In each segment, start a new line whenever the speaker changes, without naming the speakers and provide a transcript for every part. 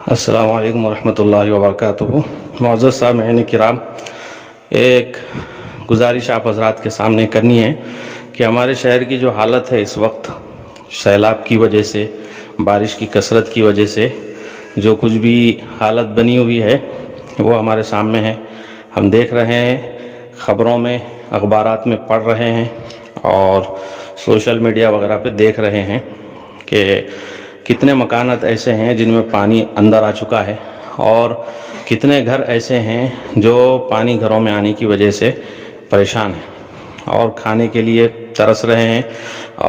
السلام علیکم ورحمۃ اللہ وبرکاتہ۔ معزز سامعین کرام، ایک گزارش آپ حضرات کے سامنے کرنی ہے کہ ہمارے شہر کی جو حالت ہے اس وقت، سیلاب کی وجہ سے، بارش کی کثرت کی وجہ سے جو کچھ بھی حالت بنی ہوئی ہے وہ ہمارے سامنے ہے۔ ہم دیکھ رہے ہیں، خبروں میں، اخبارات میں پڑھ رہے ہیں اور سوشل میڈیا وغیرہ پہ دیکھ رہے ہیں کہ کتنے مکانات ایسے ہیں جن میں پانی اندر آ چکا ہے، اور کتنے گھر ایسے ہیں جو پانی گھروں میں آنے کی وجہ سے پریشان ہیں اور کھانے کے لیے ترس رہے ہیں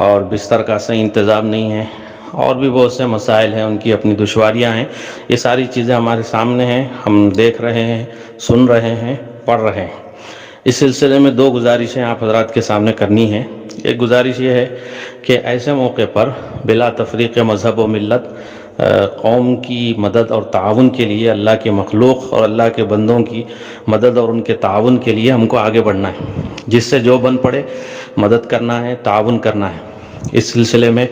اور بستر کا صحیح انتظام نہیں ہے، اور بھی بہت سے مسائل ہیں، ان کی اپنی دشواریاں ہیں۔ یہ ساری چیزیں ہمارے سامنے ہیں، ہم دیکھ رہے ہیں، سن رہے ہیں، پڑھ رہے ہیں۔ اس سلسلے میں دو گزارشیں آپ حضرات کے سامنے کرنی ہیں۔ ایک گزارش یہ ہے کہ ایسے موقع پر بلا تفریق مذہب و ملت قوم کی مدد اور تعاون کے لیے، اللہ کے مخلوق اور اللہ کے بندوں کی مدد اور ان کے تعاون کے لیے ہم کو آگے بڑھنا ہے، جس سے جو بن پڑے مدد کرنا ہے، تعاون کرنا ہے۔ اس سلسلے میں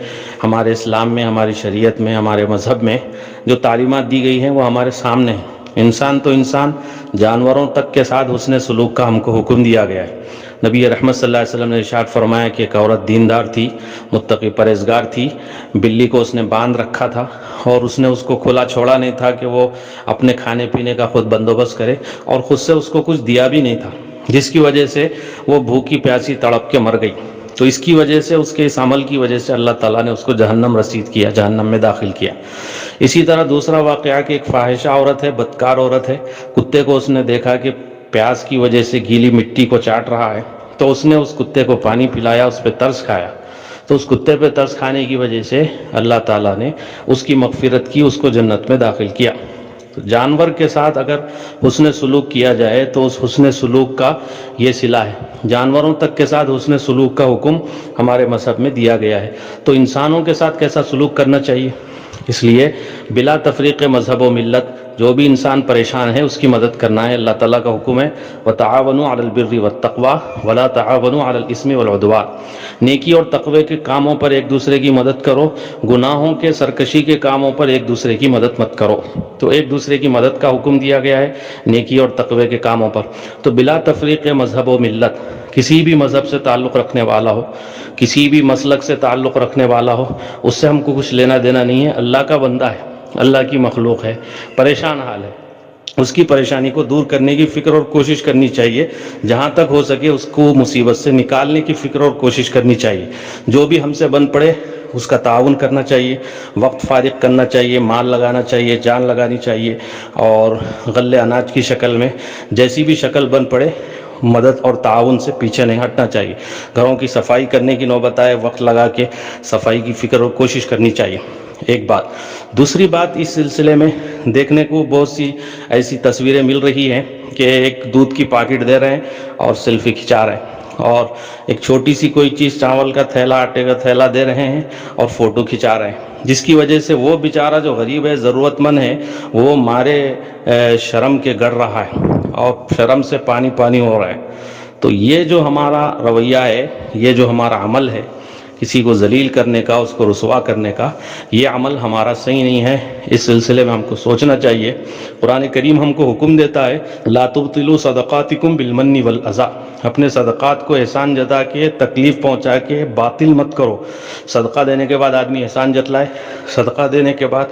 ہمارے اسلام میں، ہماری شریعت میں، ہمارے مذہب میں جو تعلیمات دی گئی ہیں وہ ہمارے سامنے ہیں۔ انسان تو انسان، جانوروں تک کے ساتھ حسن سلوک کا ہم کو حکم دیا گیا ہے۔ نبی رحمت صلی اللہ علیہ وسلم نے ارشاد فرمایا کہ ایک عورت دیندار تھی، متقی پرہیزگار تھی، بلی کو اس نے باندھ رکھا تھا اور اس نے اس کو کھلا چھوڑا نہیں تھا کہ وہ اپنے کھانے پینے کا خود بندوبست کرے، اور خود سے اس کو کچھ دیا بھی نہیں تھا، جس کی وجہ سے وہ بھوکی پیاسی تڑپ کے مر گئی۔ تو اس کی وجہ سے، اس کے اس عمل کی وجہ سے اللہ تعالیٰ نے اس کو جہنم رسید کیا، جہنم میں داخل کیا۔ اسی طرح دوسرا واقعہ کہ ایک فاحشہ عورت ہے، بدکار عورت ہے، کتے کو اس نے دیکھا کہ پیاس کی وجہ سے گیلی مٹی کو چاٹ رہا ہے، تو اس نے اس کتے کو پانی پلایا، اس پہ ترس کھایا۔ تو اس کتے پہ ترس کھانے کی وجہ سے اللہ تعالیٰ نے اس کی مغفرت کی، اس کو جنت میں داخل کیا۔ تو جانور کے ساتھ اگر حسن سلوک کیا جائے تو اس حسن سلوک کا یہ صلہ ہے۔ جانوروں تک کے ساتھ حسن سلوک کا حکم ہمارے مذہب میں دیا گیا ہے، تو انسانوں کے ساتھ کیسا سلوک کرنا چاہیے؟ اس لیے بلا تفریق مذہب و ملت جو بھی انسان پریشان ہے اس کی مدد کرنا ہے۔ اللہ تعالیٰ کا حکم ہے وَتَعَاوَنُوا عَلَى الْبِرِّ وَالتَّقْوَىٰ وَلَا تَعَاوَنُوا عَلَى الْإِثْمِ وَالْعُدْوَانِ۔ نیکی اور تقوی کے کاموں پر ایک دوسرے کی مدد کرو، گناہوں کے سرکشی کے کاموں پر ایک دوسرے کی مدد مت کرو۔ تو ایک دوسرے کی مدد کا حکم دیا گیا ہے نیکی اور تقوی کے کاموں پر۔ تو بلا تفریق مذہب و ملت، کسی بھی مذہب سے تعلق رکھنے والا ہو، کسی بھی مسلک سے تعلق رکھنے والا ہو، اس سے ہم کو کچھ لینا دینا نہیں ہے۔ اللہ کا بندہ ہے، اللہ کی مخلوق ہے، پریشان حال ہے، اس کی پریشانی کو دور کرنے کی فکر اور کوشش کرنی چاہیے۔ جہاں تک ہو سکے اس کو مصیبت سے نکالنے کی فکر اور کوشش کرنی چاہیے۔ جو بھی ہم سے بن پڑے اس کا تعاون کرنا چاہیے، وقت فارغ کرنا چاہیے، مال لگانا چاہیے، جان لگانی چاہیے، اور غلے اناج کی شکل میں جیسی بھی شکل بن پڑے مدد اور تعاون سے پیچھے نہیں ہٹنا چاہیے۔ گھروں کی صفائی کرنے کی نوبت آئے وقت لگا کے صفائی کی فکر اور کوشش کرنی چاہیے، ایک بات۔ دوسری بات، اس سلسلے میں دیکھنے کو بہت سی ایسی تصویریں مل رہی ہیں کہ ایک دودھ کی پاکٹ دے رہے ہیں اور سیلفی کھنچا رہے ہیں، اور ایک چھوٹی سی کوئی چیز، چاول کا تھیلا، آٹے کا تھیلا دے رہے ہیں اور فوٹو کھنچا رہے ہیں، جس کی وجہ سے وہ بیچارہ جو غریب ہے، ضرورت مند ہے، وہ مارے شرم کے گڑ رہا ہے اور شرم سے پانی پانی ہو رہا ہے۔ تو یہ جو ہمارا رویہ ہے، یہ جو ہمارا عمل ہے، کسی کو ذلیل کرنے کا، اس کو رسوا کرنے کا، یہ عمل ہمارا صحیح نہیں ہے۔ اس سلسلے میں ہم کو سوچنا چاہیے۔ قرآن کریم ہم کو حکم دیتا ہے لا تبطلوا صدقاتکم بالمن والاذى، اپنے صدقات کو احسان جتا کے، تکلیف پہنچا کے باطل مت کرو۔ صدقہ دینے کے بعد آدمی احسان جتلائے، صدقہ دینے کے بعد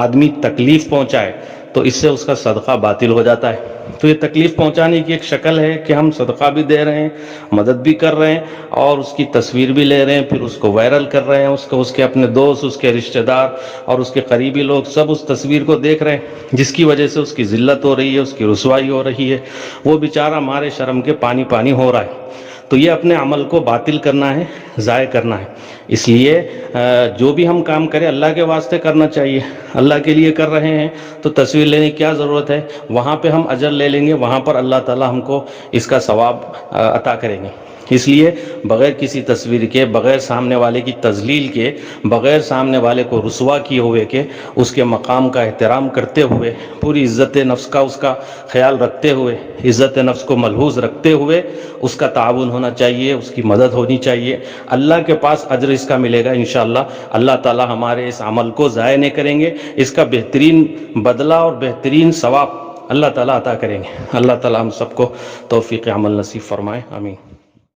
آدمی تکلیف پہنچائے تو اس سے اس کا صدقہ باطل ہو جاتا ہے۔ تو یہ تکلیف پہنچانے کی ایک شکل ہے کہ ہم صدقہ بھی دے رہے ہیں، مدد بھی کر رہے ہیں، اور اس کی تصویر بھی لے رہے ہیں، پھر اس کو وائرل کر رہے ہیں، اس کے اپنے دوست، اس کے رشتہ دار اور اس کے قریبی لوگ سب اس تصویر کو دیکھ رہے ہیں، جس کی وجہ سے اس کی ذلت ہو رہی ہے، اس کی رسوائی ہو رہی ہے، وہ بیچارہ مارے شرم کے پانی پانی ہو رہا ہے۔ تو یہ اپنے عمل کو باطل کرنا ہے، ضائع کرنا ہے۔ اس لیے جو بھی ہم کام کریں اللہ کے واسطے کرنا چاہیے۔ اللہ کے لیے کر رہے ہیں تو تصویر لینے کی کیا ضرورت ہے؟ وہاں پہ ہم اجر لے لیں گے، وہاں پر اللہ تعالیٰ ہم کو اس کا ثواب عطا کریں گے۔ اس لیے بغیر کسی تصویر کے، بغیر سامنے والے کی تذلیل کے، بغیر سامنے والے کو رسوا کیے ہوئے کے، اس کے مقام کا احترام کرتے ہوئے، پوری عزت نفس کا اس کا خیال رکھتے ہوئے، عزت نفس کو ملحوظ رکھتے ہوئے اس کا تعاون ہونا چاہیے، اس کی مدد ہونی چاہیے، اللہ کے پاس اجر اس کا ملے گا انشاءاللہ۔ اللہ تعالی ہمارے اس عمل کو ضائع نہیں کریں گے، اس کا بہترین بدلہ اور بہترین ثواب اللہ تعالیٰ عطا کریں گے۔ اللہ تعالیٰ ہم سب کو توفیق عمل نصیب فرمائے، آمین۔